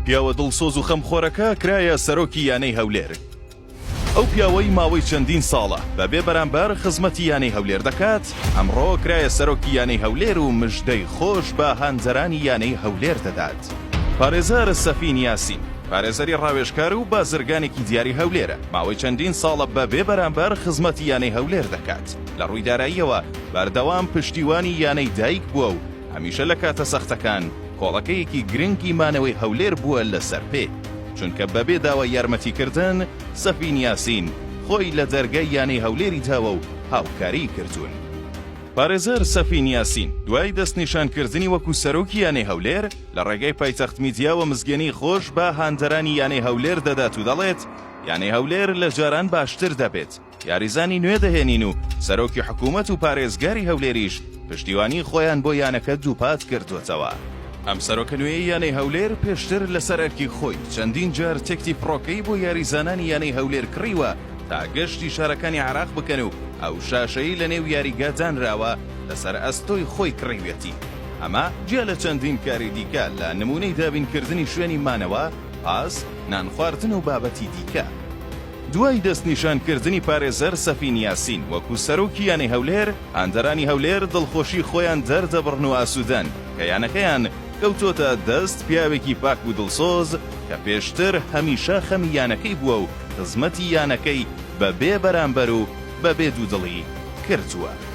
پیاوە دڵسۆز و خەمخۆرەکە کرایە سەرۆکی یانەی هەولێر. ئەو پیاوەی ماوەی چەندین ساڵە بەبێ بەرامبەر خزمەتی یانەی هەولێر دەکات، ئەمڕۆ کرایە سەرۆکی یانەی هەولێر و مژدەی خۆش بە هاندەرانی یانەی هەولێر دەدات. پارێزەر سەفین یاسین پارێزەری ڕاوێژکار و بازرگانێکی دیاری هەولێرە، ماوەی چەندین ساڵە بەبێ بەرامبەر خزمەتی یانەی هەولێر دەکات. لە ڕووی داراییەوە بەردەوام پشتیوانی یانەی دایک بووە و هەمیشە لە کاتە سەختەکان کۆڵەکەیەکی گرنگی مانەوەی هەولێر بووە لەسەر پێ، چونکە بەبێ داوای یارمەتیکردن سەفین یاسین خۆی لە دەرگای یانەی هەولێری داوە و هاوکاری کردوون. پارێزەر سەفین یاسین دوای دەستنیشانکردنی وەکو سەرۆکی یانەی هەولێر لە ڕێگەی پایتەخت میدیا و مزگەنی خۆش بە هاندەرانی یانەی هەولێر دەدات و دەڵێت یانەی هەولێر لە جاران باشتر دەبێت، یاریزانی نوێ دەهێنین و سەرۆکی حکوومەت و پارێزگاری هەولێریش پشتیوانی خۆیان بۆ یانەکە دووپات کردوێتەوە. ئەم سەرۆکە نوێی یانەی هەولێر پێشتر لەسەر ئەرکی خۆی چەندین جار تێکتی فڕۆکەی بۆ یاریزانانی یانەی هەولێر کڕیوە تا گەشتی شارەکانی عێراق بکەن و ئەو شاشەی لە نێو یاریگا دانراوە لەسەر ئەستۆی خۆی کڕیوێتی. ئەمە جیا لە چەندین کاری دیکە لە نمونەی دابینکردنی شوێنی مانەوە، پاس، نان خواردن و بابەتی دیکە. دوای دەستنیشانکردنی پارێزەر سەفین یاسین وەکو سەرۆکی یانەی هەولێر، هاندەرانی هەولێر دڵخۆشی خۆیان دەردەبڕن و ئاسوودەن کە یانەکەیان کەوتۆتە دەست پیاوێکی پاک و دڵسۆز کە پێشتر هەمیشە خەمی یانەکەی بووە و خزمەتی یانەکەی بەبێ بەرامبەر و بەبێ دوودڵی کردووە.